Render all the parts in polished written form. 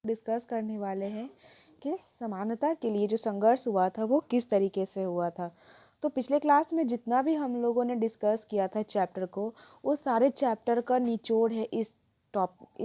Discuss करने वाले हैं कि समानता के लिए जो संघर्ष हुआ था वो किस तरीके से हुआ था। तो पिछले क्लास में जितना भी हम लोगों ने डिस्कस किया था चैप्टर को, वो सारे चैप्टर का निचोड़ है इस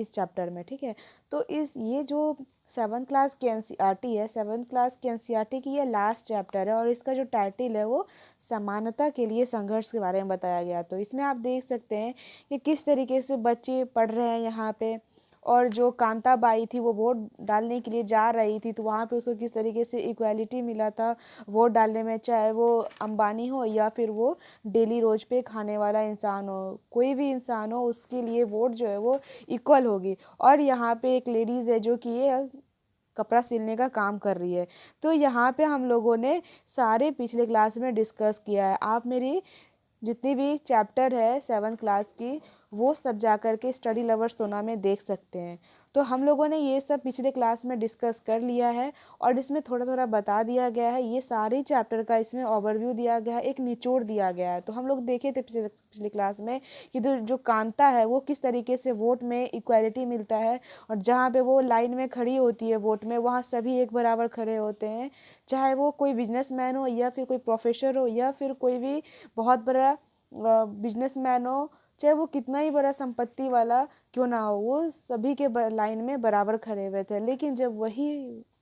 चैप्टर में, ठीक है। तो ये जो 7th क्लास की एनसीईआरटी है, 7th क्लास की एनसीईआरटी की ये लास्ट चैप्टर है और इसका जो टाइटल है वो समानता के लिए संघर्ष के बारे में बताया गया। तो इसमें आप देख सकते हैं कि किस तरीके से बच्चे पढ़ रहे हैं यहाँ पे, और जो कांता बाई थी वो वोट डालने के लिए जा रही थी, तो वहाँ पे उसको किस तरीके से इक्वालिटी मिला था वोट डालने में, चाहे वो अंबानी हो या फिर वो डेली रोज पे खाने वाला इंसान हो, कोई भी इंसान हो, उसके लिए वोट जो है वो इक्वल होगी। और यहाँ पे एक लेडीज़ है जो कि ये कपड़ा सिलने का काम कर रही है। तो यहाँ पे हम लोगों ने सारे पिछले क्लास में डिस्कस किया है। आप मेरी जितनी भी चैप्टर है 7th क्लास की, वो सब जा कर के स्टडी लवर सोना में देख सकते हैं। तो हम लोगों ने ये सब पिछले क्लास में डिस्कस कर लिया है और इसमें थोड़ा थोड़ा बता दिया गया है। ये सारे चैप्टर का इसमें ओवरव्यू दिया गया है, एक निचोड़ दिया गया है। तो हम लोग देखे थे पिछले क्लास में कि जो कांता है वो किस तरीके से वोट में इक्वालिटी मिलता है, और जहाँ पे वो लाइन में खड़ी होती है वोट में, वहाँ सभी एक बराबर खड़े होते हैं, चाहे वो कोई बिजनेसमैन हो या फिर कोई प्रोफेसर हो या फिर कोई भी बहुत बड़ा बिजनेसमैन हो, चाहे वो कितना ही बड़ा संपत्ति वाला क्यों ना हो, वो सभी के लाइन में बराबर खड़े हुए थे। लेकिन जब वही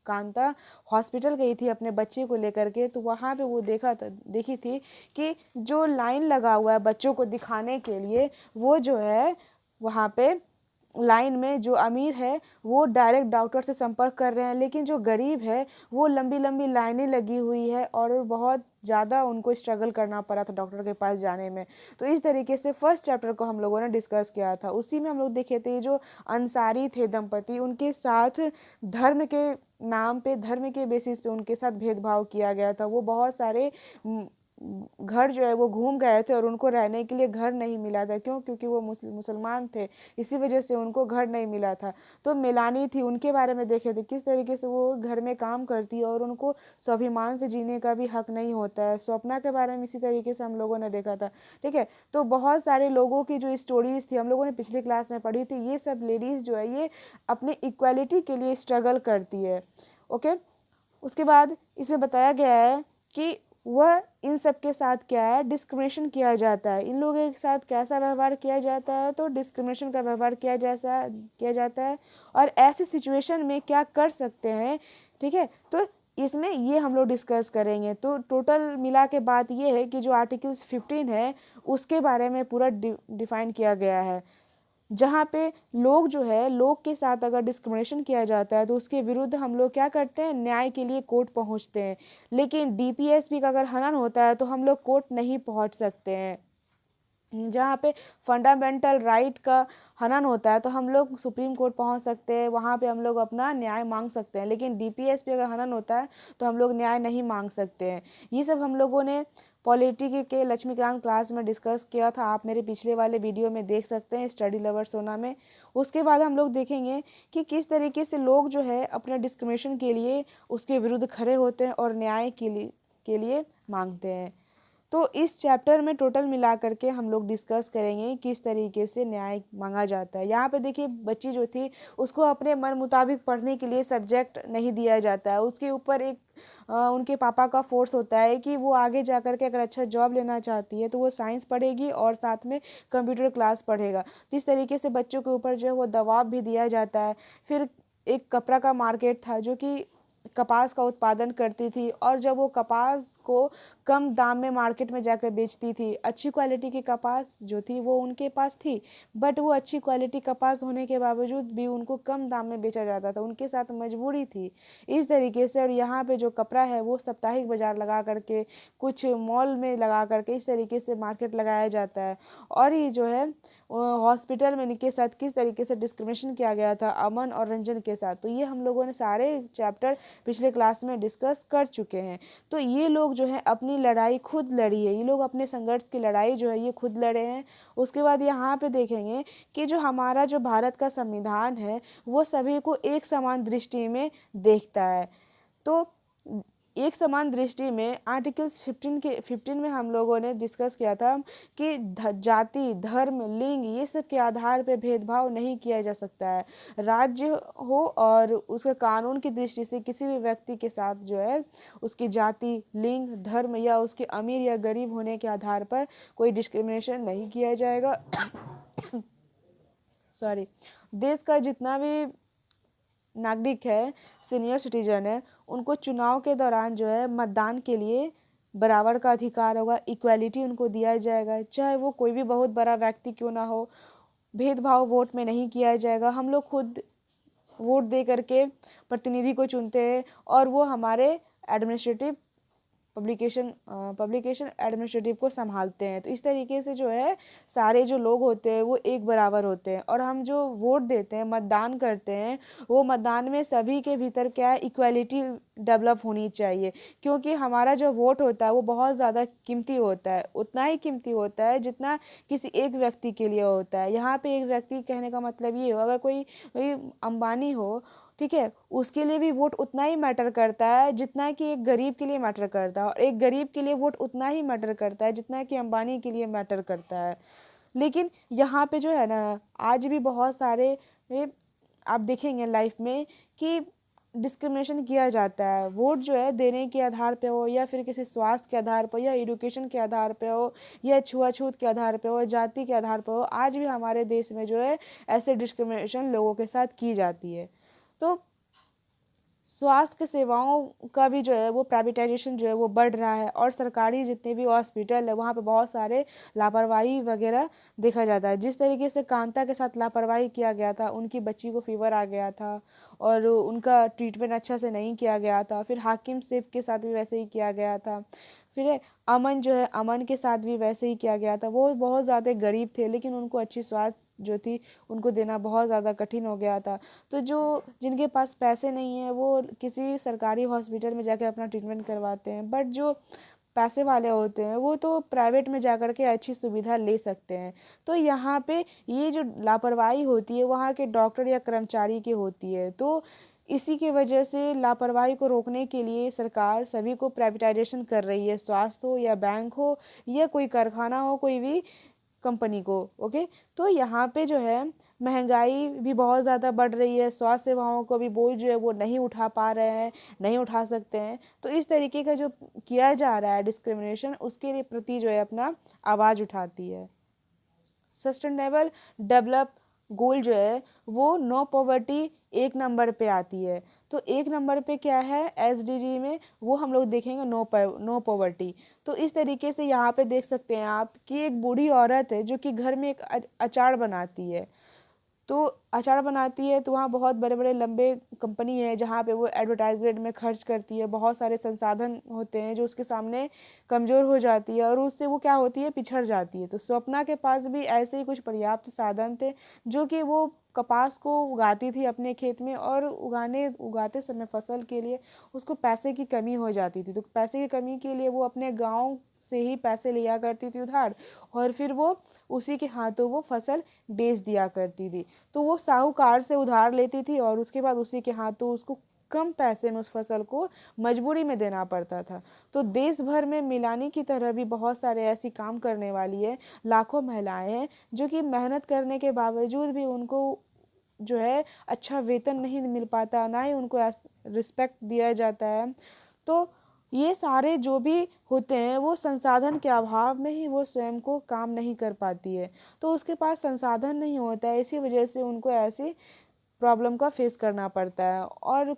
कांता हॉस्पिटल गई थी अपने बच्चे को लेकर के, तो वहाँ पे वो देखी थी कि जो लाइन लगा हुआ है बच्चों को दिखाने के लिए, वो जो है वहाँ पे लाइन में जो अमीर है वो डायरेक्ट डॉक्टर से संपर्क कर रहे हैं, लेकिन जो गरीब है वो लंबी लंबी लाइनें लगी हुई है और बहुत ज़्यादा उनको स्ट्रगल करना पड़ा था डॉक्टर के पास जाने में। तो इस तरीके से फर्स्ट चैप्टर को हम लोगों ने डिस्कस किया था। उसी में हम लोग देखे थे जो अंसारी थे दंपति, उनके साथ धर्म के नाम पे, धर्म के बेसिस पे उनके साथ भेदभाव किया गया था। वो बहुत सारे घर जो है वो घूम गए थे और उनको रहने के लिए घर नहीं मिला था। क्यों? क्योंकि वो मुसलमान थे, इसी वजह से उनको घर नहीं मिला था। तो मेलानी थी, उनके बारे में देखे थे किस तरीके से वो घर में काम करती है और उनको स्वाभिमान से जीने का भी हक नहीं होता है। स्वप्ना के बारे में इसी तरीके से हम लोगों ने देखा था, ठीक है। तो बहुत सारे लोगों की जो स्टोरीज थी हम लोगों ने पिछली क्लास में पढ़ी थी। ये सब लेडीज़ जो है ये अपने इक्वालिटी के लिए स्ट्रगल करती है, ओके। उसके बाद इसमें बताया गया है कि वह इन सब के साथ क्या है, डिस्क्रिमिनेशन किया जाता है। इन लोगों के साथ कैसा व्यवहार किया जाता है, तो डिस्क्रिमिनेशन का व्यवहार किया जाता है। और ऐसे सिचुएशन में क्या कर सकते हैं, ठीक है। तो इसमें ये हम लोग डिस्कस करेंगे। तो टोटल मिला के बात ये है कि जो आर्टिकल्स 15 है उसके बारे में पूरा डिफाइन किया गया है, जहाँ पे लोग जो है, लोग के साथ अगर डिस्क्रिमिनेशन किया जाता है तो उसके विरुद्ध हम लोग क्या करते हैं, न्याय के लिए कोर्ट पहुँचते हैं। लेकिन डीपीएसपी का अगर हनन होता है तो हम लोग कोर्ट नहीं पहुँच सकते हैं। जहाँ पे फंडामेंटल राइट का हनन होता है तो हम लोग सुप्रीम कोर्ट पहुँच सकते हैं, वहाँ पे हम लोग अपना न्याय मांग सकते हैं। लेकिन डीपीएस पे अगर हनन होता है तो हम लोग न्याय नहीं मांग सकते हैं। ये सब हम लोगों ने पॉलिटी के लक्ष्मीकांत क्लास में डिस्कस किया था, आप मेरे पिछले वाले वीडियो में देख सकते हैं स्टडी लवर सोना में। उसके बाद हम लोग देखेंगे कि किस तरीके से लोग जो है अपने डिस्क्रिमिनेशन के लिए उसके विरुद्ध खड़े होते हैं और न्याय के लिए मांगते हैं। तो इस चैप्टर में टोटल मिला करके हम लोग डिस्कस करेंगे किस तरीके से न्याय मांगा जाता है। यहाँ पे देखिए बच्ची जो थी उसको अपने मन मुताबिक पढ़ने के लिए सब्जेक्ट नहीं दिया जाता है, उसके ऊपर एक उनके पापा का फोर्स होता है कि वो आगे जा कर के अगर अच्छा जॉब लेना चाहती है तो वो साइंस पढ़ेगी और साथ में कंप्यूटर क्लास पढ़ेगा। तो इस तरीके से बच्चों के ऊपर जो है वो दबाव भी दिया जाता है। फिर एक कपड़ा का मार्केट था जो कि कपास का उत्पादन करती थी, और जब वो कपास को कम दाम में मार्केट में जाकर बेचती थी, अच्छी क्वालिटी की कपास जो थी वो उनके पास थी, बट वो अच्छी क्वालिटी कपास होने के बावजूद भी उनको कम दाम में बेचा जाता था, उनके साथ मजबूरी थी इस तरीके से। और यहाँ पे जो कपड़ा है वो साप्ताहिक बाजार लगा करके, कुछ मॉल में लगा करके, इस तरीके से मार्केट लगाया जाता है। और ये जो है हॉस्पिटल में इनके साथ किस तरीके से डिस्क्रिमिनेशन किया गया था अमन और रंजन के साथ, तो ये हम लोगों ने सारे चैप्टर पिछले क्लास में डिस्कस कर चुके हैं। तो ये लोग जो है अपनी लड़ाई खुद लड़ी है, ये लोग अपने संघर्ष की लड़ाई जो है ये खुद लड़े हैं। उसके बाद यहाँ पे देखेंगे कि जो हमारा जो भारत का संविधान है वो सभी को एक समान दृष्टि में देखता है। तो एक समान दृष्टि में आर्टिकल्स 15 में हम लोगों ने डिस्कस किया था कि जाति, धर्म, लिंग ये सब के आधार पे भेदभाव नहीं किया जा सकता है। राज्य हो और उसके कानून की दृष्टि से किसी भी व्यक्ति के साथ जो है उसकी जाति, लिंग, धर्म या उसके अमीर या गरीब होने के आधार पर कोई डिस्क्रिमिनेशन नहीं किया जाएगा। सॉरी। देश का जितना भी नागरिक है, सीनियर सिटीजन है, उनको चुनाव के दौरान जो है मतदान के लिए बराबर का अधिकार होगा, इक्वालिटी उनको दिया जाएगा, चाहे वो कोई भी बहुत बड़ा व्यक्ति क्यों ना हो। भेदभाव वोट में नहीं किया जाएगा। हम लोग खुद वोट दे करके प्रतिनिधि को चुनते हैं और वो हमारे एडमिनिस्ट्रेटिव पब्लिकेशन एडमिनिस्ट्रेटिव को संभालते हैं। तो इस तरीके से जो है सारे जो लोग होते हैं वो एक बराबर होते हैं और हम जो वोट देते हैं, मतदान करते हैं, वो मतदान में सभी के भीतर क्या है, इक्वालिटी डेवलप होनी चाहिए। क्योंकि हमारा जो वोट होता है वो बहुत ज़्यादा कीमती होता है, उतना ही कीमती होता है जितना किसी एक व्यक्ति के लिए होता है। यहाँ पे एक व्यक्ति कहने का मतलब ये हो, अगर कोई अंबानी हो, ठीक है, उसके लिए भी वोट उतना ही मैटर करता है जितना कि एक गरीब के लिए मैटर करता है, और एक गरीब के लिए वोट उतना ही मैटर करता है जितना कि अंबानी के लिए मैटर करता है। लेकिन यहाँ पे जो है ना, आज भी बहुत सारे आप देखेंगे लाइफ में कि डिस्क्रिमिनेशन किया जाता है। वोट जो है देने के आधार पे हो, या फिर किसी स्वास्थ्य के आधार पर, या एजुकेशन के आधार पे हो, या छुआछूत के आधार पे हो, जाति के आधार पे हो, आज भी हमारे देश में जो है ऐसे डिस्क्रिमिनेशन लोगों के साथ की जाती है। तो स्वास्थ्य सेवाओं का भी जो है वो प्राइवेटाइजेशन जो है वो बढ़ रहा है, और सरकारी जितने भी हॉस्पिटल है वहाँ पे बहुत सारे लापरवाही वगैरह देखा जाता है। जिस तरीके से कांता के साथ लापरवाही किया गया था, उनकी बच्ची को फीवर आ गया था और उनका ट्रीटमेंट अच्छा से नहीं किया गया था। फिर हाकिम सेफ के साथ भी वैसे ही किया गया था। फिर अमन जो है, अमन के साथ भी वैसे ही किया गया था। वो बहुत ज़्यादा गरीब थे लेकिन उनको अच्छी स्वास्थ्य जो थी उनको देना बहुत ज़्यादा कठिन हो गया था। तो जो जिनके पास पैसे नहीं है वो किसी सरकारी हॉस्पिटल में जाकर अपना ट्रीटमेंट करवाते हैं, बट जो पैसे वाले होते हैं वो तो प्राइवेट में जाकर के अच्छी सुविधा ले सकते हैं। तो यहाँ पे ये जो लापरवाही होती है वहाँ के डॉक्टर या कर्मचारी की होती है। तो इसी की वजह से लापरवाही को रोकने के लिए सरकार सभी को प्राइवेटाइजेशन कर रही है, स्वास्थ्य हो या बैंक हो या कोई कारखाना हो, कोई भी कंपनी को। ओके, तो यहाँ पे जो है महंगाई भी बहुत ज़्यादा बढ़ रही है, स्वास्थ्य सेवाओं को भी बोझ जो है वो नहीं उठा पा रहे हैं, नहीं उठा सकते हैं। तो इस तरीके का जो किया जा रहा है डिस्क्रिमिनेशन, उसके लिए प्रति जो है अपना आवाज़ उठाती है। सस्टेनेबल डेवलप गोल जो है वो नो पॉवर्टी एक नंबर पे आती है। तो एक नंबर पे क्या है एसडीजी में, वो हम लोग देखेंगे नो पॉवर्टी। तो इस तरीके से यहाँ पे देख सकते हैं आप कि एक बूढ़ी औरत है जो कि घर में एक अचार बनाती है। तो अचार बनाती है तो वहाँ बहुत बड़े बड़े लंबे कंपनी है जहाँ पे वो एडवर्टाइजमेंट में खर्च करती है, बहुत सारे संसाधन होते हैं जो उसके सामने कमज़ोर हो जाती है और उससे वो क्या होती है, पिछड़ जाती है। तो स्वप्ना के पास भी ऐसे ही कुछ पर्याप्त साधन थे जो कि वो कपास को उगाती थी अपने खेत में, और उगाते समय फसल के लिए उसको पैसे की कमी हो जाती थी। तो पैसे की कमी के लिए वो अपने गाँव से ही पैसे लिया करती थी उधार, और फिर वो उसी के हाथों वो फसल बेच दिया करती थी। तो वो साहूकार से उधार लेती थी और उसके बाद उसी के हाथों उसको कम पैसे में उस फसल को मजबूरी में देना पड़ता था। तो देश भर में मिलानी की तरह भी बहुत सारे ऐसी काम करने वाली है, लाखों महिलाएं हैं जो कि मेहनत करने के बावजूद भी उनको जो है अच्छा वेतन नहीं मिल पाता, ना ही उनको रिस्पेक्ट दिया जाता है। तो ये सारे जो भी होते हैं वो संसाधन के अभाव में ही वो स्वयं को काम नहीं कर पाती है। तो उसके पास संसाधन नहीं होता है, इसी वजह से उनको ऐसी प्रॉब्लम का फेस करना पड़ता है। और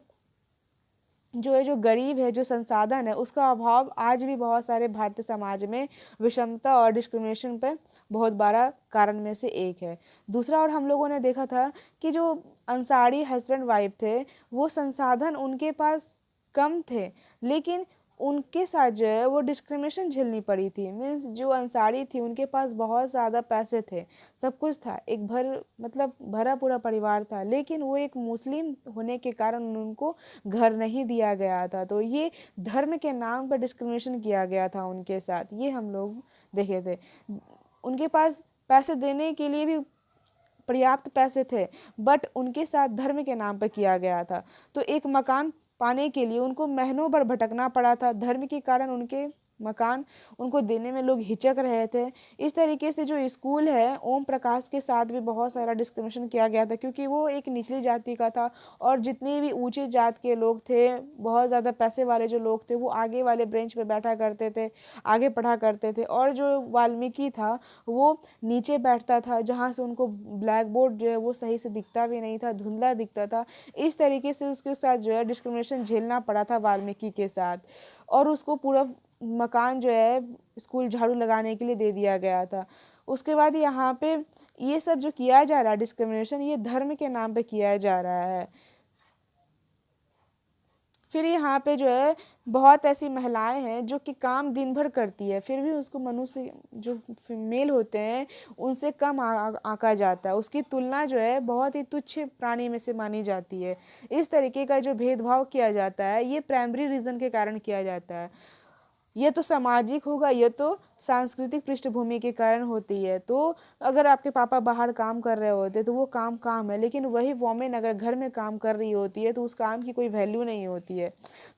जो गरीब है, जो संसाधन है, उसका अभाव आज भी बहुत सारे भारतीय समाज में विषमता और डिस्क्रिमिनेशन पे बहुत बड़ा कारण में से एक है। दूसरा, और हम लोगों ने देखा था कि जो अंसारी हस्बैंड वाइफ थे वो संसाधन उनके पास कम थे लेकिन उनके साथ जो है वो डिस्क्रिमिनेशन झेलनी पड़ी थी। मीन्स जो अंसारी थी उनके पास बहुत ज़्यादा पैसे थे, सब कुछ था, एक मतलब भरा पूरा परिवार था, लेकिन वो एक मुस्लिम होने के कारण उनको घर नहीं दिया गया था। तो ये धर्म के नाम पर डिस्क्रिमिनेशन किया गया था उनके साथ, ये हम लोग देखे थे। उनके पास पैसे देने के लिए भी पर्याप्त पैसे थे बट उनके साथ धर्म के नाम पर किया गया था। तो एक मकान पाने के लिए उनको महीनों भर भटकना पड़ा था। धर्म के कारण उनके मकान उनको देने में लोग हिचक रहे थे। इस तरीके से जो स्कूल है, ओम प्रकाश के साथ भी बहुत सारा डिस्क्रिमिनेशन किया गया था, क्योंकि वो एक निचली जाति का था और जितने भी ऊंचे जात के लोग थे, बहुत ज़्यादा पैसे वाले जो लोग थे, वो आगे वाले बेंच पे बैठा करते थे, आगे पढ़ा करते थे। और जो वाल्मीकि था वो नीचे बैठता था, जहाँ से उनको ब्लैक बोर्ड जो है वो सही से दिखता भी नहीं था, धुंधला दिखता था। इस तरीके से उसके साथ जो है डिस्क्रिमिनेशन झेलना पड़ा था वाल्मीकि के साथ। और उसको पूरा मकान जो है स्कूल झाड़ू लगाने के लिए दे दिया गया था। उसके बाद यहाँ पे ये सब जो किया जा रहा है डिस्क्रिमिनेशन, ये धर्म के नाम पे किया जा रहा है। फिर यहाँ पे जो है बहुत ऐसी महिलाएं हैं जो कि काम दिन भर करती है, फिर भी उसको मनुष्य जो फीमेल होते हैं उनसे कम आंका जाता है, उसकी तुलना जो है बहुत ही तुच्छ प्राणी में से मानी जाती है। इस तरीके का जो भेदभाव किया जाता है ये प्राइमरी रीज़न के कारण किया जाता है। ये तो सामाजिक होगा, ये तो सांस्कृतिक पृष्ठभूमि के कारण होती है। तो अगर आपके पापा बाहर काम कर रहे होते तो वो काम काम है, लेकिन वही वोमेन अगर घर में काम कर रही होती है तो उस काम की कोई वैल्यू नहीं होती है।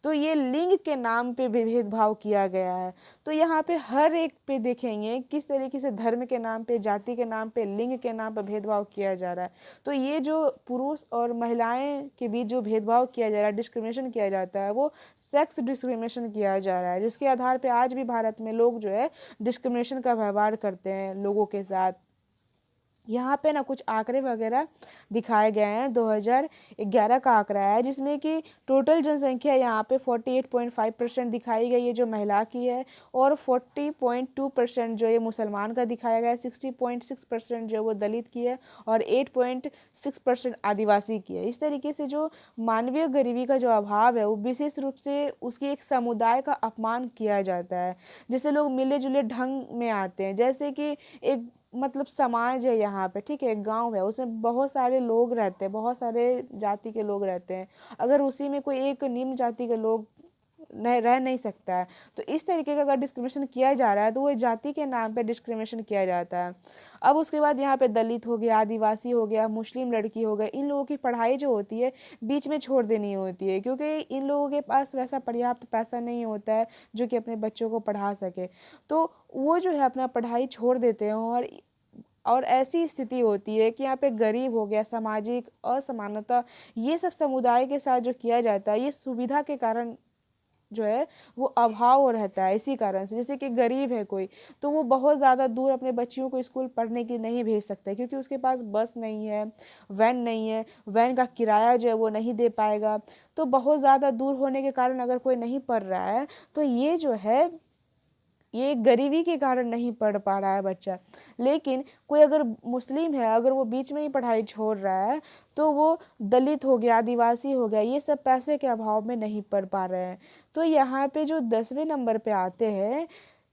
तो ये लिंग के नाम पे भी भेदभाव किया गया है। तो यहाँ पे हर एक पे देखेंगे किस तरीके से धर्म के नाम पे, जाति के नाम पे, लिंग के नाम पे भेदभाव किया जा रहा है। तो ये जो पुरुष और महिलाएं के बीच जो भेदभाव किया जा रहा है, डिस्क्रिमिनेशन किया जाता है, वो सेक्स डिस्क्रिमिनेशन किया जा रहा है, जिसके आधार पे आज भी भारत में लोग जो है डिस्क्रिमिनेशन का व्यवहार करते हैं लोगों के साथ। यहाँ पे ना कुछ आंकड़े वगैरह दिखाए गए हैं। 2011 का आंकड़ा है जिसमें कि टोटल जनसंख्या यहाँ पे 48.5% दिखाई गई है जो महिला की है, और 40.2% जो ये मुसलमान का दिखाया गया है, 60.6% जो है वो दलित की है, और 8.6% आदिवासी की है। इस तरीके से जो मानवीय गरीबी का जो अभाव है वो विशेष रूप से उसकी एक समुदाय का अपमान किया जाता है, जिससे लोग मिले जुले ढंग में आते हैं। जैसे कि एक मतलब समाज है यहाँ पे, ठीक है, एक गांव है, उसमें बहुत सारे लोग रहते हैं, बहुत सारे जाति के लोग रहते हैं। अगर उसी में कोई एक निम्न जाति के लोग नहीं रह नहीं सकता है, तो इस तरीके का अगर डिस्क्रिमिनेशन किया जा रहा है तो वो जाति के नाम पे डिस्क्रिमिनेशन किया जाता है। अब उसके बाद यहाँ पे दलित हो गया, आदिवासी हो गया, मुस्लिम लड़की हो गए, इन लोगों की पढ़ाई जो होती है बीच में छोड़ देनी होती है, क्योंकि इन लोगों के पास वैसा पर्याप्त पैसा नहीं होता है जो कि अपने बच्चों को पढ़ा सके। तो वो जो है अपना पढ़ाई छोड़ देते हैं, और ऐसी स्थिति होती है कि यहाँ पे गरीब हो गया, सामाजिक असमानता, ये सब समुदाय के साथ जो किया जाता है ये सुविधा के कारण जो है वो अभाव रहता है। इसी कारण से जैसे कि गरीब है कोई, तो वो बहुत ज़्यादा दूर अपने बच्चियों को स्कूल पढ़ने के लिए नहीं भेज सकता, क्योंकि उसके पास बस नहीं है, वैन नहीं है, वैन का किराया जो है वो नहीं दे पाएगा। तो बहुत ज़्यादा दूर होने के कारण अगर कोई नहीं पढ़ रहा है तो ये जो है ये गरीबी के कारण नहीं पढ़ पा रहा है बच्चा। लेकिन कोई अगर मुस्लिम है, अगर वो बीच में ही पढ़ाई छोड़ रहा है, तो वो दलित हो गया, आदिवासी हो गया, ये सब पैसे के अभाव में नहीं पढ़ पा रहे हैं। तो यहाँ पे जो 10वें नंबर पे आते हैं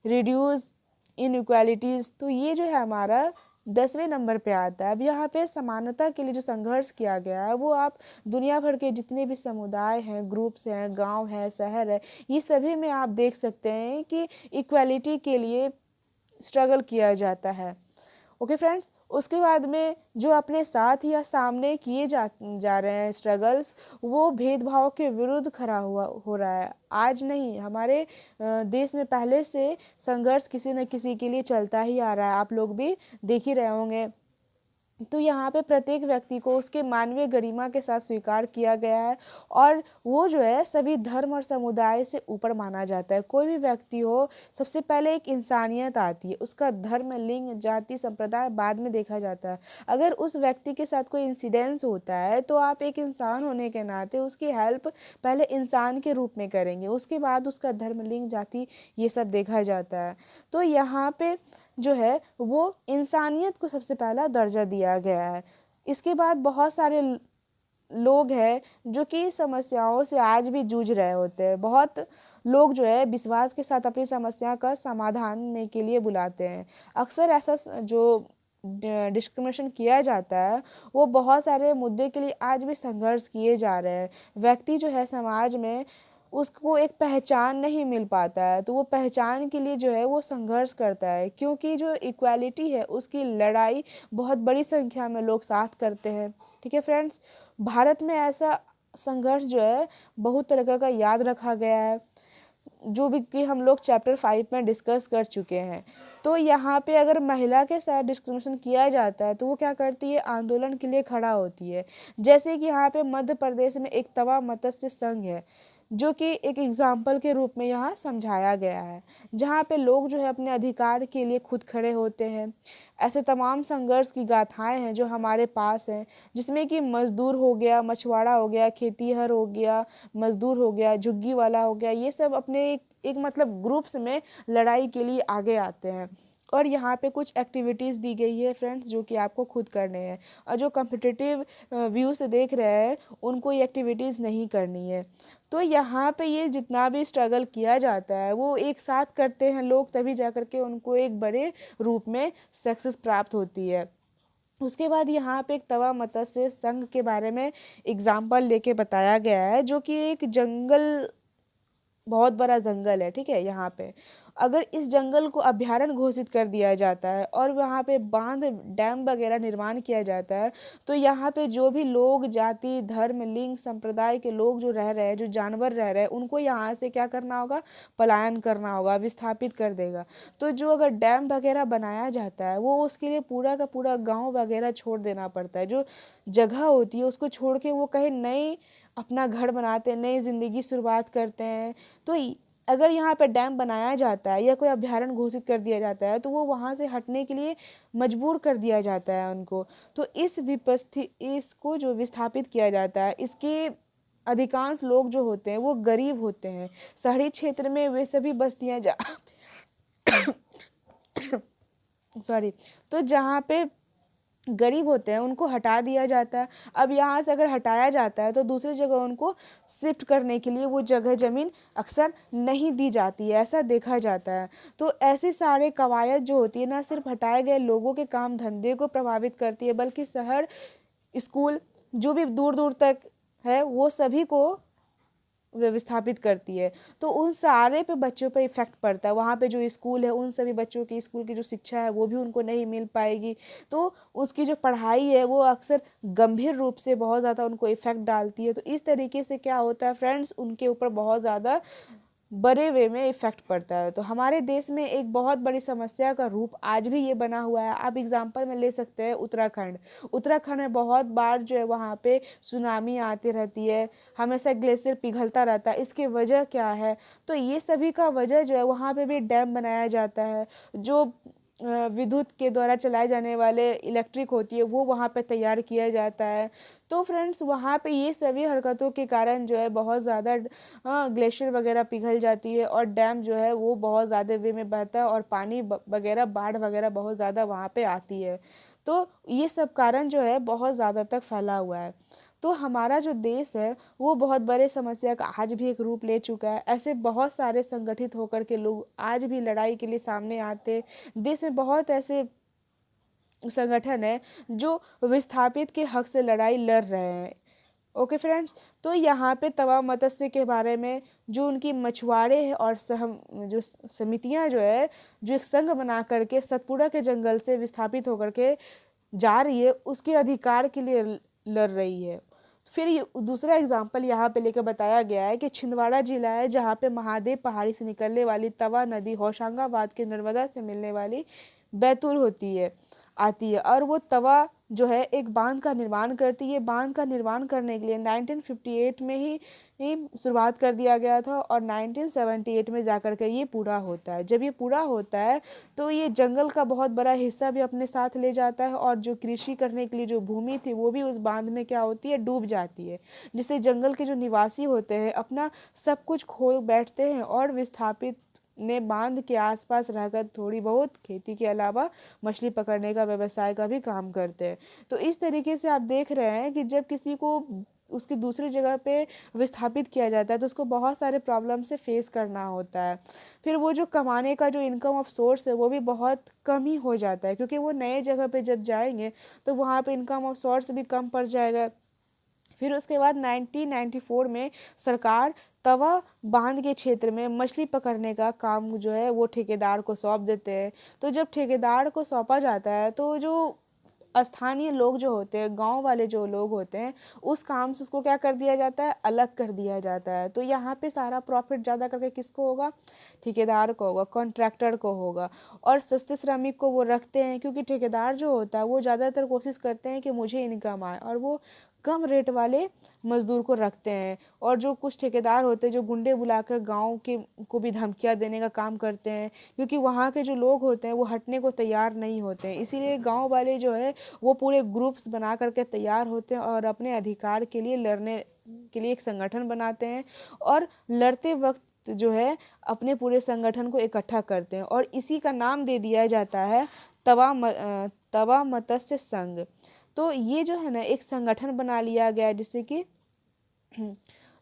रिड्यूस इनइक्वालिटीज़, तो ये जो है हमारा 10वें नंबर पे आता है। अब यहाँ पे समानता के लिए जो संघर्ष किया गया है वो आप दुनिया भर के जितने भी समुदाय हैं, ग्रुप्स हैं, गांव है, शहर है, ये सभी में आप देख सकते हैं कि इक्वालिटी के लिए स्ट्रगल किया जाता है। ओके फ्रेंड्स, उसके बाद में जो अपने साथ या सामने किए जा रहे हैं स्ट्रगल्स, वो भेदभाव के विरुद्ध खड़ा हुआ हो रहा है। आज नहीं, हमारे देश में पहले से संघर्ष किसी न किसी के लिए चलता ही आ रहा है, आप लोग भी देख ही रहे होंगे। तो यहाँ पे प्रत्येक व्यक्ति को उसके मानवीय गरिमा के साथ स्वीकार किया गया है, और वो जो है सभी धर्म और समुदाय से ऊपर माना जाता है। कोई भी व्यक्ति हो, सबसे पहले एक इंसानियत आती है, उसका धर्म, लिंग, जाति, संप्रदाय बाद में देखा जाता है। अगर उस व्यक्ति के साथ कोई इंसिडेंस होता है तो आप एक इंसान होने के नाते उसकी हेल्प पहले इंसान के रूप में करेंगे, उसके बाद उसका धर्म, लिंग, जाति ये सब देखा जाता है। तो यहाँ पे जो है वो इंसानियत को सबसे पहला दर्जा दिया गया है। इसके बाद बहुत सारे लोग हैं जो कि समस्याओं से आज भी जूझ रहे होते हैं। बहुत लोग जो है विश्वास के साथ अपनी समस्या का समाधान के लिए बुलाते हैं। अक्सर ऐसा जो डिस्क्रिमिनेशन किया जाता है वो बहुत सारे मुद्दे के लिए आज भी संघर्ष किए जा रहे हैं। व्यक्ति जो है समाज में उसको एक पहचान नहीं मिल पाता है, तो वो पहचान के लिए जो है वो संघर्ष करता है, क्योंकि जो इक्वालिटी है उसकी लड़ाई बहुत बड़ी संख्या में लोग साथ करते हैं। ठीक है फ्रेंड्स, भारत में ऐसा संघर्ष जो है बहुत तरह का याद रखा गया है, जो भी कि हम लोग चैप्टर 5 में डिस्कस कर चुके हैं। तो यहाँ पे अगर महिला के साथ डिस्क्रिमिनेशन किया जाता है तो वो क्या करती है, आंदोलन के लिए खड़ा होती है। जैसे कि यहाँ पे मध्य प्रदेश में एक तवा मत्स्य संघ है, जो कि एक एग्जाम्पल के रूप में यहाँ समझाया गया है, जहाँ पे लोग जो है अपने अधिकार के लिए खुद खड़े होते हैं। ऐसे तमाम संघर्ष की गाथाएं हैं जो हमारे पास हैं, जिसमें कि मजदूर हो गया, मछुआरा हो गया, खेतीहर हो गया, मजदूर हो गया, झुग्गी वाला हो गया, ये सब अपने एक मतलब ग्रुप्स में लड़ाई के लिए आगे आते हैं। और यहाँ पे कुछ एक्टिविटीज़ दी गई है फ्रेंड्स, जो कि आपको खुद करने हैं, और जो कम्पिटिटिव व्यू से देख रहे हैं उनको ये एक्टिविटीज़ नहीं करनी है। तो यहाँ पे ये जितना भी स्ट्रगल किया जाता है वो एक साथ करते हैं लोग, तभी जा कर के उनको एक बड़े रूप में सक्सेस प्राप्त होती है। उसके बाद यहाँ पे एक तवा मत्स्य संघ के बारे में एग्जाम्पल लेके बताया गया है, जो कि एक जंगल, बहुत बड़ा जंगल है, ठीक है। यहाँ पे अगर इस जंगल को अभयारण्य घोषित कर दिया जाता है और वहाँ पे बांध, डैम वगैरह निर्माण किया जाता है, तो यहाँ पे जो भी लोग, जाति, धर्म, लिंग, संप्रदाय के लोग जो रह रहे हैं, जो जानवर रह रहे हैं, उनको यहाँ से क्या करना होगा, पलायन करना होगा, विस्थापित कर देगा। तो जो अगर डैम वगैरह बनाया जाता है वो उसके लिए पूरा का पूरा गाँव वगैरह छोड़ देना पड़ता है, जो जगह होती है उसको छोड़ के वो कहीं नई अपना घर बनाते हैं, नई ज़िंदगी शुरुआत करते हैं। तो अगर यहाँ पे डैम बनाया जाता है या कोई अभयारण्य घोषित कर दिया जाता है तो वो वहाँ से हटने के लिए मजबूर कर दिया जाता है उनको। तो इसको जो विस्थापित किया जाता है, इसके अधिकांश लोग जो होते हैं वो गरीब होते हैं। शहरी क्षेत्र में वे सभी बस्तियाँ सॉरी, तो जहाँ पे गरीब होते हैं उनको हटा दिया जाता है। अब यहाँ से अगर हटाया जाता है तो दूसरी जगह उनको शिफ्ट करने के लिए वो जगह ज़मीन अक्सर नहीं दी जाती है, ऐसा देखा जाता है। तो ऐसे सारे कवायद जो होती है ना, सिर्फ हटाए गए लोगों के काम धंधे को प्रभावित करती है, बल्कि शहर, स्कूल जो भी दूर दूर तक है वो सभी को विस्थापित करती है। तो उन सारे पे बच्चों पे इफ़ेक्ट पड़ता है। वहाँ पे जो स्कूल है, उन सभी बच्चों की स्कूल की जो शिक्षा है वो भी उनको नहीं मिल पाएगी। तो उसकी जो पढ़ाई है वो अक्सर गंभीर रूप से बहुत ज़्यादा उनको इफ़ेक्ट डालती है। तो इस तरीके से क्या होता है फ्रेंड्स, उनके ऊपर बहुत ज़्यादा बड़े वे में इफ़ेक्ट पड़ता है। तो हमारे देश में एक बहुत बड़ी समस्या का रूप आज भी ये बना हुआ है। आप एग्जाम्पल में ले सकते हैं उत्तराखंड। उत्तराखंड में बहुत बार जो है वहाँ पे सुनामी आती रहती है, हमेशा ग्लेशियर पिघलता रहता है। इसकी वजह क्या है, तो ये सभी का वजह जो है, वहाँ पे भी डैम बनाया जाता है, जो विद्युत के द्वारा चलाए जाने वाले इलेक्ट्रिक होती है वो वहाँ पे तैयार किया जाता है। तो फ्रेंड्स वहाँ पे ये सभी हरकतों के कारण जो है बहुत ज़्यादा ग्लेशियर वगैरह पिघल जाती है और डैम जो है वो बहुत ज़्यादा वे में बहता है और पानी वगैरह, बाढ़ वगैरह बहुत ज़्यादा वहाँ पे आती है। तो ये सब कारण जो है बहुत ज़्यादा तक फैला हुआ है। तो हमारा जो देश है वो बहुत बड़े समस्या का आज भी एक रूप ले चुका है। ऐसे बहुत सारे संगठित होकर के लोग आज भी लड़ाई के लिए सामने आते। देश में बहुत ऐसे संगठन है जो विस्थापित के हक से लड़ाई लड़ रहे हैं। ओके फ्रेंड्स, तो यहाँ पे तवा मत्स्य के बारे में जो उनकी मछुआरे हैं और जो समितियाँ जो है, जो एक संघ बना करके सतपुड़ा के जंगल से विस्थापित होकर के जा रही है, उसके अधिकार के लिए लड़ रही है। फिर दूसरा एग्जाम्पल यहाँ पे लेकर बताया गया है कि छिंदवाड़ा जिला है, जहाँ पे महादेव पहाड़ी से निकलने वाली तवा नदी होशंगाबाद के नर्मदा से मिलने वाली बैतूल होती है, आती है, और वो तवा जो है एक बांध का निर्माण करती है। बांध का निर्माण करने के लिए 1958 में ही शुरुआत कर दिया गया था और 1978 में जाकर के ये पूरा होता है। जब ये पूरा होता है तो ये जंगल का बहुत बड़ा हिस्सा भी अपने साथ ले जाता है और जो कृषि करने के लिए जो भूमि थी वो भी उस बांध में क्या होती है, डूब जाती है, जिससे जंगल के जो निवासी होते हैं अपना सब कुछ खो बैठते हैं और विस्थापित ने बांध के आसपास रहकर थोड़ी बहुत खेती के अलावा मछली पकड़ने का व्यवसाय का भी काम करते हैं। तो इस तरीके से आप देख रहे हैं कि जब किसी को उसकी दूसरी जगह पे विस्थापित किया जाता है तो उसको बहुत सारे प्रॉब्लम से फेस करना होता है। फिर वो जो कमाने का जो इनकम ऑफ सोर्स है वो भी बहुत कम ही हो जाता है, क्योंकि वो नए जगह पे जब जाएंगे तो वहाँ पे इनकम ऑफ सोर्स भी कम पड़ जाएगा। फिर उसके बाद 1994 में सरकार तवा बांध के क्षेत्र में मछली पकड़ने का काम जो है वो ठेकेदार को सौंप देते हैं। तो जब ठेकेदार को सौंपा जाता है तो जो स्थानीय लोग जो होते हैं, गांव वाले जो लोग होते हैं, उस काम से उसको क्या कर दिया जाता है, अलग कर दिया जाता है। तो यहाँ पे सारा प्रॉफिट ज़्यादा करके किसको होगा, ठेकेदार को होगा, कॉन्ट्रैक्टर को होगा। और सस्ते श्रमिक को वो रखते हैं, क्योंकि ठेकेदार जो होता है वो ज़्यादातर कोशिश करते हैं कि मुझे इनकम आए, और वो कम रेट वाले मजदूर को रखते हैं। और जो कुछ ठेकेदार होते हैं जो गुंडे बुलाकर गांव के को भी धमकियां देने का काम करते हैं, क्योंकि वहाँ के जो लोग होते हैं वो हटने को तैयार नहीं होते हैं। इसीलिए गांव वाले जो है वो पूरे ग्रुप्स बना करके तैयार होते हैं और अपने अधिकार के लिए लड़ने के लिए एक संगठन बनाते हैं, और लड़ते वक्त जो है अपने पूरे संगठन को इकट्ठा करते हैं, और इसी का नाम दे दिया जाता है तवा मत्स्य संघ। तो ये जो है ना एक संगठन बना लिया गया है, जिससे कि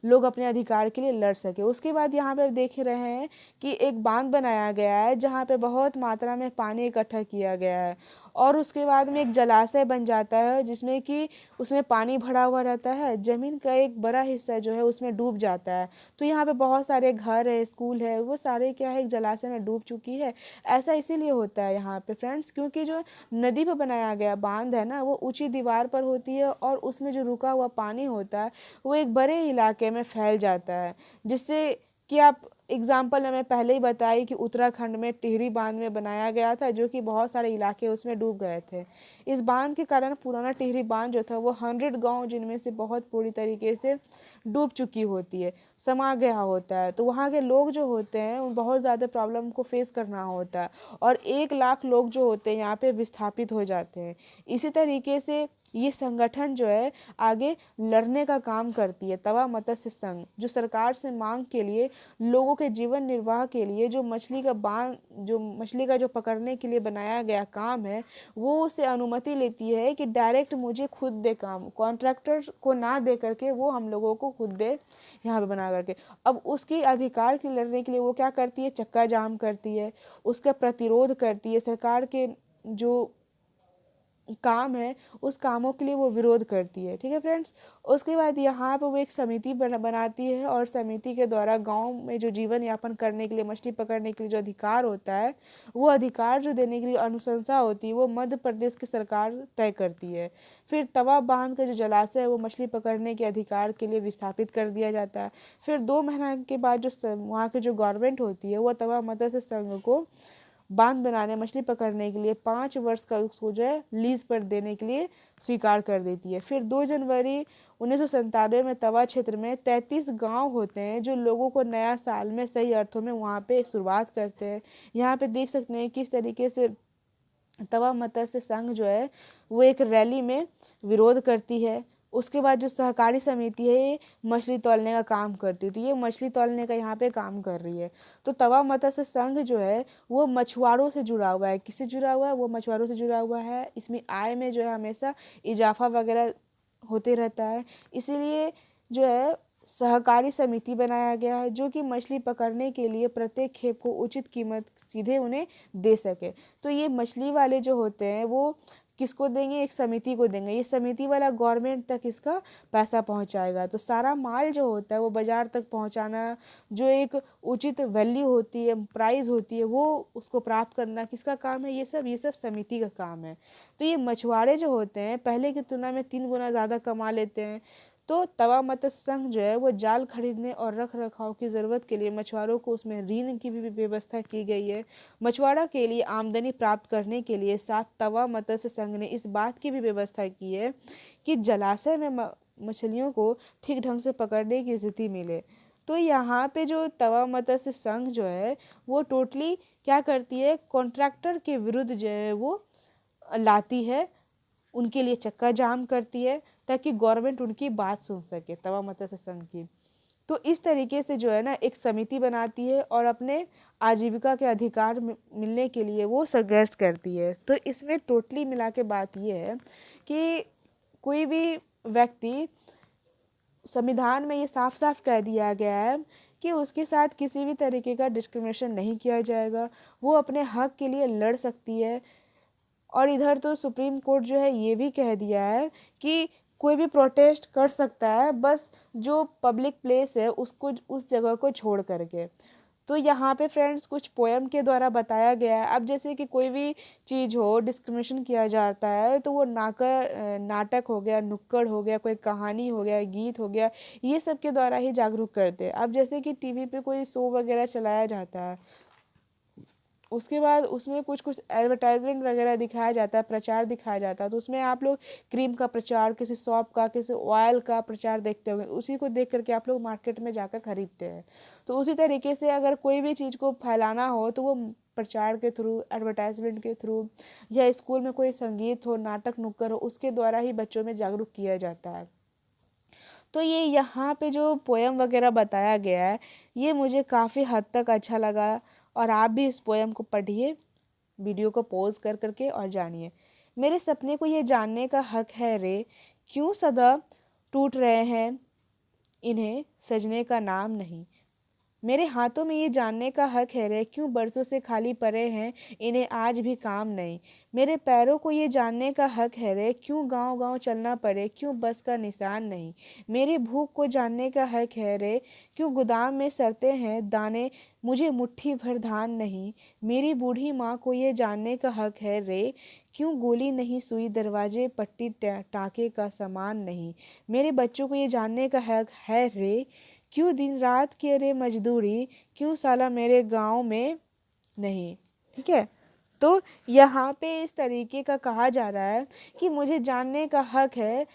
लोग अपने अधिकार के लिए लड़ सके। उसके बाद यहाँ पे देख रहे हैं कि एक बांध बनाया गया है जहाँ पे बहुत मात्रा में पानी इकट्ठा किया गया है, और उसके बाद में एक जलाशय बन जाता है जिसमें कि उसमें पानी भरा हुआ रहता है, ज़मीन का एक बड़ा हिस्सा जो है उसमें डूब जाता है। तो यहाँ पे बहुत सारे घर है, स्कूल है, वो सारे क्या है एक जलाशय में डूब चुकी है। ऐसा इसीलिए होता है यहाँ पे फ्रेंड्स, क्योंकि जो नदी पर बनाया गया बांध है ना, वो ऊंची दीवार पर होती है, और उसमें जो रुका हुआ पानी होता है वो एक बड़े इलाके में फैल जाता है। जिससे कि आप एग्जाम्पल हमें पहले ही बताई कि उत्तराखंड में टिहरी बांध में बनाया गया था, जो कि बहुत सारे इलाके उसमें डूब गए थे। इस बांध के कारण पुराना टिहरी बांध जो था वो 100 गांव, जिनमें से बहुत पूरी तरीके से डूब चुकी होती है, समा गया होता है। तो वहाँ के लोग जो होते हैं उन बहुत ज़्यादा प्रॉब्लम को फेस करना होता है, और 1 लाख लोग जो होते हैं यहाँ पे विस्थापित हो जाते हैं। इसी तरीके से ये संगठन जो है आगे लड़ने का काम करती है, तवा मत्स्य संघ, जो सरकार से मांग के लिए, लोगों के जीवन निर्वाह के लिए जो मछली का जो पकड़ने के लिए बनाया गया काम है, वो उसे अनुमति लेती है कि डायरेक्ट मुझे खुद दे काम, कॉन्ट्रैक्टर को ना दे करके वो हम लोगों को खुद दे यहाँ पे बना करके। अब उसके अधिकार के लड़ने के लिए वो क्या करती है, चक्का जाम करती है, उसका प्रतिरोध करती है, सरकार के जो काम है उस कामों के लिए वो विरोध करती है। ठीक है फ्रेंड्स। उसके बाद यहाँ पर वो एक समिति बनाती है, और समिति के द्वारा गांव में जो जीवन यापन करने के लिए, मछली पकड़ने के लिए जो अधिकार होता है, वो अधिकार जो देने के लिए अनुशंसा होती है वो मध्य प्रदेश की सरकार तय करती है। फिर तवा बांध का जो जलाशय है वो मछली पकड़ने के अधिकार के लिए विस्थापित कर दिया जाता है। फिर 2 महीना के बाद जो वहाँ की जो गवर्नमेंट होती है वो तवा मत्स्य संघ को बांध बनाने, मछली पकड़ने के लिए 5 वर्ष का उसको जो है लीज पर देने के लिए स्वीकार कर देती है। फिर 2 जनवरी 1997 में तवा क्षेत्र में 33 गांव होते हैं जो लोगों को नया साल में सही अर्थों में वहाँ पे शुरुआत करते हैं। यहाँ पे देख सकते हैं किस तरीके से तवा मत्स्य संघ जो है वो एक रैली में विरोध करती है। उसके बाद जो सहकारी समिति है ये मछली तौलने का काम करती है, तो ये मछली तौलने का यहाँ पे काम कर रही है। तो तवा मत्स्य संघ जो है वो मछुआरों से जुड़ा हुआ है। किससे जुड़ा हुआ है, वो मछुआरों से जुड़ा हुआ है। इसमें आय में जो है हमेशा इजाफा वगैरह होते रहता है। इसीलिए जो है सहकारी समिति बनाया गया है, जो कि मछली पकड़ने के लिए प्रत्येक खेप को उचित कीमत सीधे उन्हें दे सके। तो ये मछली वाले जो होते हैं वो किसको देंगे, एक समिति को देंगे। ये समिति वाला गवर्नमेंट तक इसका पैसा पहुंचाएगा। तो सारा माल जो होता है वो बाज़ार तक पहुंचाना, जो एक उचित वैल्यू होती है, प्राइस होती है, वो उसको प्राप्त करना किसका काम है, ये सब समिति का काम है। तो ये मछुआरे जो होते हैं पहले की तुलना में 3 गुना ज़्यादा कमा लेते हैं। तो तवा मत्स्य संघ जो है वो जाल खरीदने और रख रखाव की ज़रूरत के लिए मछुआरों को उसमें ऋण की भी व्यवस्था की गई है। मछुआरा के लिए आमदनी प्राप्त करने के लिए साथ तवा मत्स्य संघ ने इस बात की भी व्यवस्था की है कि जलाशय में मछलियों को ठीक ढंग से पकड़ने की स्थिति मिले। तो यहाँ पे जो तवा मत्स्य संघ जो है वो टोटली क्या करती है, कॉन्ट्रैक्टर के विरुद्ध जो है वो लाती है, उनके लिए चक्का जाम करती है, ताकि गवर्नमेंट उनकी बात सुन सके, तवा मत्स्य संघ की। तो इस तरीके से जो है ना एक समिति बनाती है और अपने आजीविका के अधिकार मिलने के लिए वो संघर्ष करती है। तो इसमें टोटली मिला के बात ये है कि कोई भी व्यक्ति, संविधान में ये साफ साफ कह दिया गया है कि उसके साथ किसी भी तरीके का डिस्क्रिमिनेशन नहीं किया जाएगा, वो अपने हक के लिए लड़ सकती है। और इधर तो सुप्रीम कोर्ट जो है ये भी कह दिया है कि कोई भी प्रोटेस्ट कर सकता है, बस जो पब्लिक प्लेस है उसको, उस जगह को छोड़ करके। तो यहाँ पे फ्रेंड्स कुछ पोएम के द्वारा बताया गया है। अब जैसे कि कोई भी चीज़ हो, डिस्क्रिमिनेशन किया जाता है, तो वो नाटक हो गया, नुक्कड़ हो गया, कोई कहानी हो गया, गीत हो गया, ये सब के द्वारा ही जागरूक करते हैं। अब जैसे कि टीवी पे कोई शो वगैरह चलाया जाता है, उसके बाद उसमें कुछ कुछ एडवर्टाइजमेंट वगैरह दिखाया जाता है, प्रचार दिखाया जाता है, तो उसमें आप लोग क्रीम का प्रचार, किसी सॉप का, किसी ऑयल का प्रचार देखते होंगे, उसी को देख करके आप लोग मार्केट में जाकर खरीदते हैं। तो उसी तरीके से अगर कोई भी चीज़ को फैलाना हो तो वो प्रचार के थ्रू, एडवर्टाइजमेंट के थ्रू, या स्कूल में कोई संगीत हो, नाटक नुक्कड़ हो, उसके द्वारा ही बच्चों में जागरूक किया जाता है। तो ये यहाँ पे जो पोएम वगैरह बताया गया है, ये मुझे काफ़ी हद तक अच्छा लगा, और आप भी इस पोएम को पढ़िए, वीडियो को पॉज कर करके, और जानिए। मेरे सपने को ये जानने का हक है रे, क्यों सदा टूट रहे हैं, इन्हें सजने का नाम नहीं। मेरे हाथों में ये जानने का हक है रे, क्यों बरसों से खाली पड़े हैं, इन्हें आज भी काम नहीं। मेरे पैरों को ये जानने का हक है रे, क्यों गांव गांव चलना पड़े, क्यों बस का निशान नहीं। मेरी भूख को जानने का हक है रे, क्यों गोदाम में सड़ते हैं दाने, मुझे मुट्ठी भर धान नहीं। मेरी बूढ़ी माँ को ये जानने का हक है रे, क्यों गोली नहीं सुई दरवाजे पट्टी टाँके का सामान नहीं। मेरे बच्चों को ये जानने का हक है रे, क्यों दिन रात के रे मजदूरी, क्यों साला मेरे गांव में नहीं। ठीक है, तो यहाँ पे इस तरीके का कहा जा रहा है कि मुझे जानने का हक है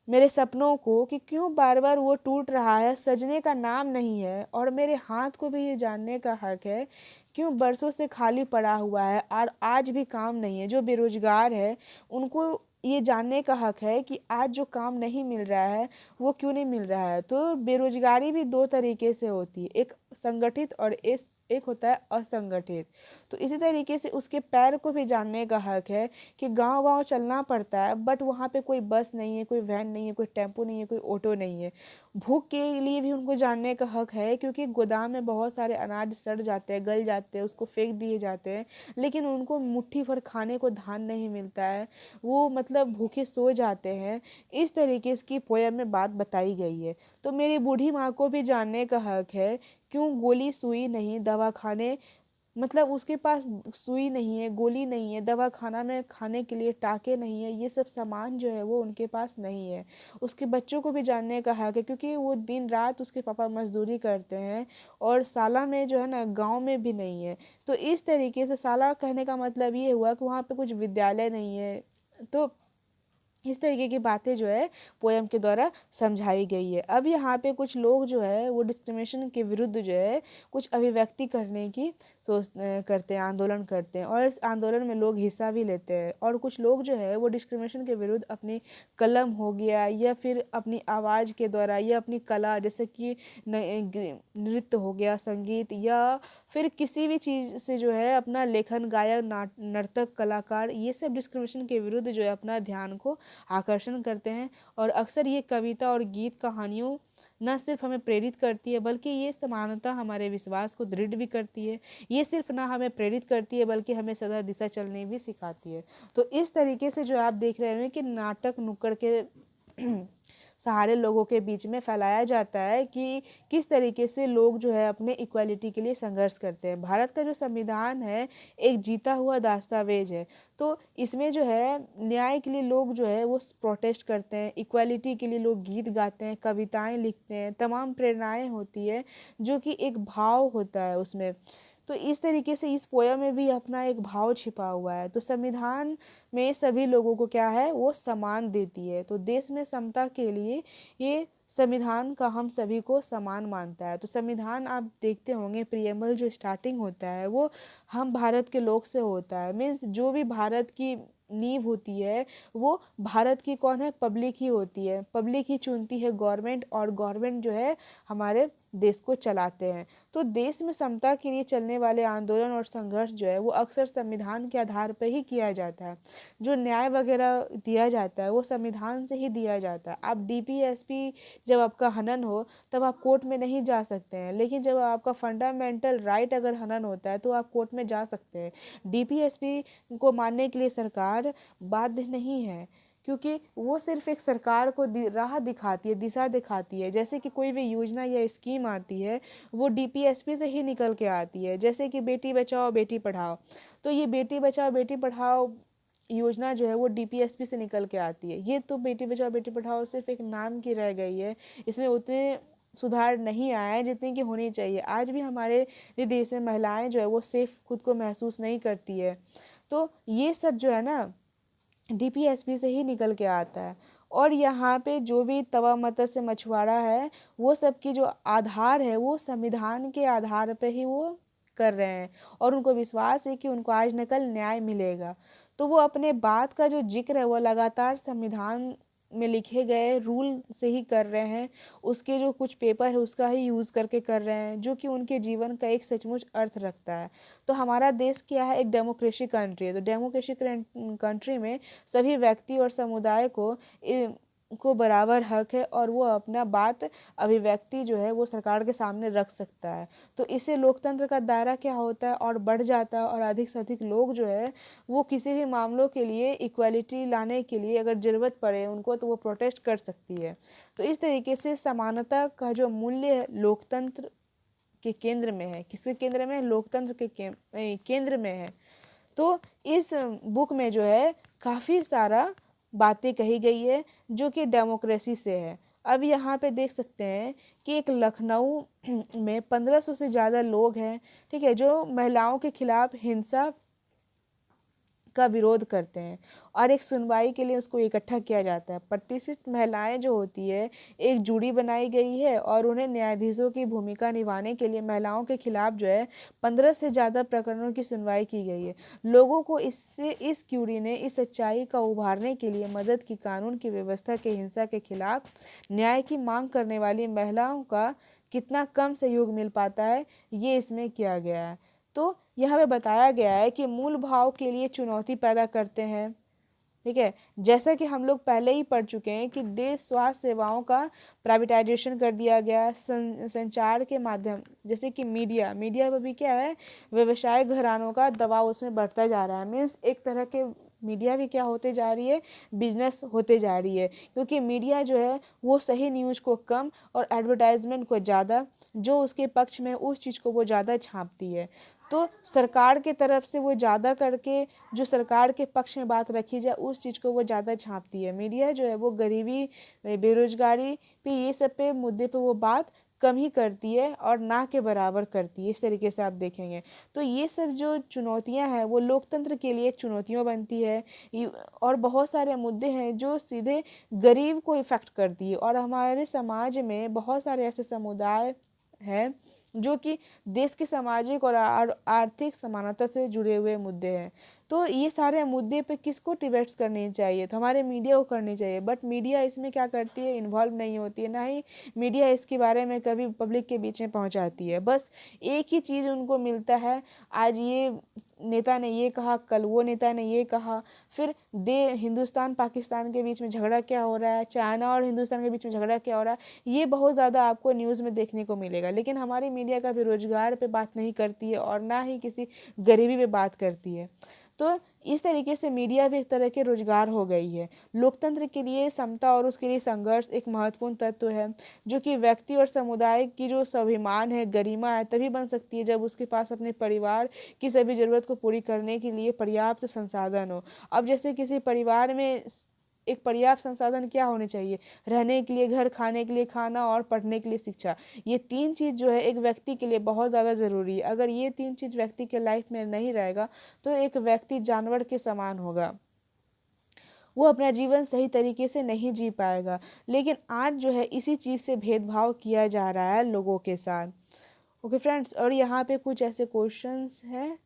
मेरे सपनों को, कि क्यों बार बार वो टूट रहा है, सजने का नाम नहीं है। और मेरे हाथ को भी ये जानने का हक है, क्यों बरसों से खाली पड़ा हुआ है और आज भी काम नहीं है। जो बेरोजगार है, उनको ये जानने का हक है कि आज जो काम नहीं मिल रहा है, वो क्यों नहीं मिल रहा है। तो बेरोजगारी भी दो तरीके से होती है, एक संगठित और एक होता है असंगठित। तो इसी तरीके से उसके पैर को भी जानने का हक है कि गांव गांव चलना पड़ता है, बट वहाँ पे कोई बस नहीं है, कोई वैन नहीं है, कोई टेम्पो नहीं है, कोई ऑटो नहीं है। भूख के लिए भी उनको जानने का हक है, क्योंकि गोदाम में बहुत सारे अनाज सड़ जाते हैं, गल जाते हैं, उसको फेंक दिए जाते हैं, लेकिन उनको मुट्ठी भर खाने को धान नहीं मिलता है, वो मतलब भूखे सो जाते हैं। इस तरीके की पोयम में बात बताई गई है। तो मेरी बूढ़ी माँ को भी जानने का हक है, क्यों गोली सुई नहीं दवा खाने, मतलब उसके पास सुई नहीं है, गोली नहीं है, दवा खाना में खाने के लिए टाके नहीं है, ये सब सामान जो है वो उनके पास नहीं है। उसके बच्चों को भी जानने का हक है, क्योंकि वो दिन रात उसके पापा मजदूरी करते हैं, और साला में जो है ना, गांव में भी नहीं है। तो इस तरीके से साला कहने का मतलब ये हुआ कि वहाँ पे कुछ विद्यालय नहीं है। तो इस तरीके की बातें जो है पोएम के द्वारा समझाई गई है। अब यहाँ पे कुछ लोग जो है वो डिस्क्रिमिनेशन के विरुद्ध जो है कुछ अभिव्यक्ति करने की करते हैं, आंदोलन करते हैं, और इस आंदोलन में लोग हिस्सा भी लेते हैं। और कुछ लोग जो है वो डिस्क्रिमिनेशन के विरुद्ध अपनी कलम हो गया, या फिर अपनी आवाज़ के द्वारा, या अपनी कला, जैसे कि नृत्य हो गया, संगीत, या फिर किसी भी चीज़ से जो है अपना लेखन, गायन, नर्तक, कलाकार, ये सब डिस्क्रिमिनेशन के विरुद्ध जो है अपना ध्यान को आकर्षण करते हैं। और अक्सर ये कविता और गीत कहानियों न सिर्फ हमें प्रेरित करती है, बल्कि ये समानता हमारे विश्वास को दृढ़ भी करती है। ये सिर्फ ना हमें प्रेरित करती है, बल्कि हमें सदा दिशा चलने भी सिखाती है। तो इस तरीके से जो आप देख रहे हैं कि नाटक नुक्कड़ के सहारे लोगों के बीच में फैलाया जाता है कि किस तरीके से लोग जो है अपने इक्वालिटी के लिए संघर्ष करते हैं। भारत का जो संविधान है एक जीता हुआ दस्तावेज है। तो इसमें जो है न्याय के लिए लोग जो है वो प्रोटेस्ट करते हैं, इक्वालिटी के लिए लोग गीत गाते हैं, कविताएं लिखते हैं, तमाम प्रेरणाएं होती है, जो कि एक भाव होता है उसमें। तो इस तरीके से इस पोयम में भी अपना एक भाव छिपा हुआ है। तो संविधान में सभी लोगों को क्या है, वो समान देती है। तो देश में समता के लिए ये संविधान का हम सभी को समान मानता है। तो संविधान आप देखते होंगे, प्रियम्बल जो स्टार्टिंग होता है वो हम भारत के लोग से होता है। मीन्स जो भी भारत की नींव होती है वो भारत की कौन है, पब्लिक ही होती है। पब्लिक ही चुनती है गवर्नमेंट, और गवर्नमेंट जो है हमारे देश को चलाते हैं। तो देश में समता के लिए चलने वाले आंदोलन और संघर्ष जो है वो अक्सर संविधान के आधार पर ही किया जाता है। जो न्याय वगैरह दिया जाता है वो संविधान से ही दिया जाता है। आप डीपीएसपी जब आपका हनन हो तब आप कोर्ट में नहीं जा सकते हैं, लेकिन जब आपका फंडामेंटल राइट अगर हनन होता है तो आप कोर्ट में जा सकते हैं। डीपीएसपी को मानने के लिए सरकार बाध्य नहीं है, क्योंकि वो सिर्फ एक सरकार को राह दिखाती है, दिशा दिखाती है। जैसे कि कोई भी योजना या स्कीम आती है वो डीपीएसपी से ही निकल के आती है। जैसे कि बेटी बचाओ बेटी पढ़ाओ, तो ये बेटी बचाओ बेटी पढ़ाओ योजना जो है वो डीपीएसपी से निकल के आती है। ये तो बेटी बचाओ बेटी पढ़ाओ सिर्फ एक नाम की रह गई है, इसमें उतने सुधार नहीं आया है जितनी कि होनी चाहिए। आज भी हमारे देश में महिलाएं जो है वो सेफ खुद को महसूस नहीं करती है। तो ये सब जो है ना डीपीएसपी से ही निकल के आता है। और यहाँ पे जो भी तवा मत्स्य मछुआरा है वो सब की जो आधार है वो संविधान के आधार पे ही वो कर रहे हैं, और उनको विश्वास है कि उनको आज न कल न्याय मिलेगा। तो वो अपने बात का जो जिक्र है वो लगातार संविधान में लिखे गए रूल से ही कर रहे हैं, उसके जो कुछ पेपर है उसका ही यूज़ करके कर रहे हैं, जो कि उनके जीवन का एक सचमुच अर्थ रखता है। तो हमारा देश क्या है, एक डेमोक्रेसी कंट्री है। तो डेमोक्रेसी कंट्री में सभी व्यक्ति और समुदाय को बराबर हक है, और वो अपना बात अभिव्यक्ति जो है वो सरकार के सामने रख सकता है। तो इससे लोकतंत्र का दायरा क्या होता है और बढ़ जाता है, और अधिक से अधिक लोग जो है वो किसी भी मामलों के लिए इक्वालिटी लाने के लिए अगर ज़रूरत पड़े उनको तो वो प्रोटेस्ट कर सकती है। तो इस तरीके से समानता का जो मूल्य है लोकतंत्र के केंद्र में है। किसके केंद्र में? लोकतंत्र के केंद्र में है। तो इस बुक में जो है काफ़ी सारा बातें कही गई है जो कि डेमोक्रेसी से है। अब यहाँ पे देख सकते हैं कि एक लखनऊ में 1500 से ज़्यादा लोग हैं, ठीक है, जो महिलाओं के खिलाफ हिंसा का विरोध करते हैं, और एक सुनवाई के लिए उसको इकट्ठा किया जाता है। प्रतिष्ठित महिलाएं जो होती है एक जूरी बनाई गई है, और उन्हें न्यायाधीशों की भूमिका निभाने के लिए महिलाओं के खिलाफ जो है 15 से ज़्यादा प्रकरणों की सुनवाई की गई है। लोगों को इस क्यूरी ने इस सच्चाई का उभारने के लिए मदद की। कानून की व्यवस्था के हिंसा के खिलाफ न्याय की मांग करने वाली महिलाओं का कितना कम सहयोग मिल पाता है, ये इसमें किया गया है। तो यहाँ पे बताया गया है कि मूल भाव के लिए चुनौती पैदा करते हैं, ठीक है। जैसा कि हम लोग पहले ही पढ़ चुके हैं कि देश स्वास्थ्य सेवाओं का प्राइवेटाइजेशन कर दिया गया। संचार के माध्यम जैसे कि मीडिया पर भी क्या है, व्यवसाय घरानों का दबाव उसमें बढ़ता जा रहा है। मीन्स एक तरह के मीडिया भी क्या होते जा रही है, बिजनेस होते जा रही है, क्योंकि मीडिया जो है वो सही न्यूज़ को कम और एडवर्टाइजमेंट को ज़्यादा, जो उसके पक्ष में उस चीज़ को वो ज़्यादा छापती है। तो सरकार के तरफ से वो ज़्यादा करके जो सरकार के पक्ष में बात रखी जाए उस चीज़ को वो ज़्यादा छापती है। मीडिया जो है वो गरीबी, बेरोजगारी पे, ये सब पे मुद्दे पे वो बात कम ही करती है और ना के बराबर करती है। इस तरीके से आप देखेंगे तो ये सब जो चुनौतियां हैं वो लोकतंत्र के लिए एक चुनौतियाँ बनती है। और बहुत सारे मुद्दे हैं जो सीधे गरीब को इफ़ेक्ट करती है, और हमारे समाज में बहुत सारे ऐसे समुदाय हैं जो कि देश की सामाजिक और आर्थिक समानता से जुड़े हुए मुद्दे हैं। तो ये सारे मुद्दे पे किसको डिबेट्स करनी चाहिए? तो हमारे मीडिया को करनी चाहिए, बट मीडिया इसमें क्या करती है, इन्वॉल्व नहीं होती है, ना ही मीडिया इसके बारे में कभी पब्लिक के बीच में पहुंचाती है। बस एक ही चीज़ उनको मिलता है, आज ये नेता ने ये कहा, कल वो नेता ने ये कहा, फिर हिंदुस्तान पाकिस्तान के बीच में झगड़ा क्या हो रहा है, चाइना और हिंदुस्तान के बीच में झगड़ा क्या हो रहा है, ये बहुत ज़्यादा आपको न्यूज़ में देखने को मिलेगा। लेकिन हमारी मीडिया का बेरोजगार पे बात नहीं करती है, और ना ही किसी गरीबी पे बात करती है। तो इस तरीके से मीडिया भी एक तरह के रोजगार हो गई है। लोकतंत्र के लिए समता और उसके लिए संघर्ष एक महत्वपूर्ण तत्व है, जो कि व्यक्ति और समुदाय की जो स्वाभिमान है, गरिमा है, तभी बन सकती है जब उसके पास अपने परिवार की सभी ज़रूरत को पूरी करने के लिए पर्याप्त संसाधन हो। अब जैसे किसी परिवार में एक पर्याप्त संसाधन क्या होने चाहिए, रहने के लिए घर, खाने के लिए खाना और पढ़ने के लिए शिक्षा। ये तीन चीज़ जो है एक व्यक्ति के लिए बहुत ज़्यादा ज़रूरी है। अगर ये तीन चीज़ व्यक्ति के लाइफ में नहीं रहेगा तो एक व्यक्ति जानवर के समान होगा, वो अपना जीवन सही तरीके से नहीं जी पाएगा। लेकिन आज जो है इसी चीज़ से भेदभाव किया जा रहा है लोगों के साथ। ओके फ्रेंड्स, और यहाँ पे कुछ ऐसे क्वेश्चंस हैं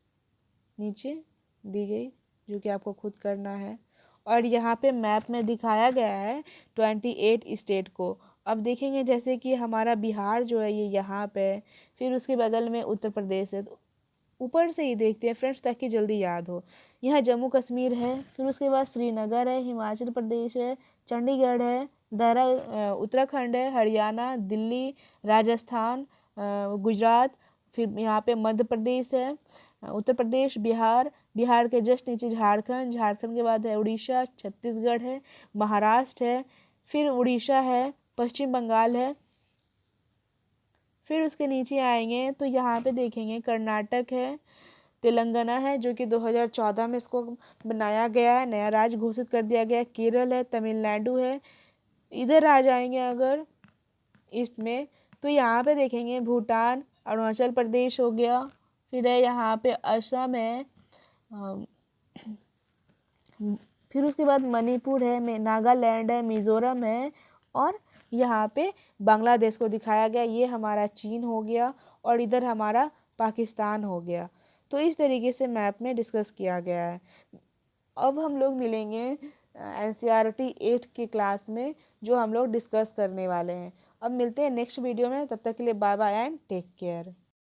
नीचे दी गई जो कि आपको खुद करना है, और यहाँ पे मैप में दिखाया गया है 28 स्टेट को। अब देखेंगे जैसे कि हमारा बिहार जो है ये यहाँ पे, फिर उसके बगल में उत्तर प्रदेश है। तो ऊपर से ही देखते हैं फ्रेंड्स ताकि जल्दी याद हो। यहाँ जम्मू कश्मीर है, फिर उसके बाद श्रीनगर है, हिमाचल प्रदेश है, चंडीगढ़ है, उत्तराखंड है, हरियाणा, दिल्ली, राजस्थान, गुजरात, फिर यहाँ पे मध्य प्रदेश है, उत्तर प्रदेश, बिहार, बिहार के जस्ट नीचे झारखंड, झारखंड के बाद है उड़ीसा, छत्तीसगढ़ है, महाराष्ट्र है, फिर उड़ीसा है, पश्चिम बंगाल है। फिर उसके नीचे आएंगे तो यहाँ पे देखेंगे कर्नाटक है, तेलंगाना है जो कि 2014 में इसको बनाया गया है, नया राज्य घोषित कर दिया गया है, केरल है, तमिलनाडु है। इधर आ जाएंगे अगर ईस्ट में तो यहाँ पे देखेंगे भूटान, अरुणाचल प्रदेश हो गया, फिर है यहाँ पे असम है, अम, फिर उसके बाद मणिपुर है, नागालैंड है, मिज़ोरम है, और यहाँ पे बांग्लादेश को दिखाया गया। ये हमारा चीन हो गया और इधर हमारा पाकिस्तान हो गया। तो इस तरीके से मैप में डिस्कस किया गया है। अब हम लोग मिलेंगे NCERT 8 के क्लास में, जो हम लोग डिस्कस करने वाले हैं। अब मिलते हैं नेक्स्ट वीडियो में, तब तक के लिए bye bye and take care.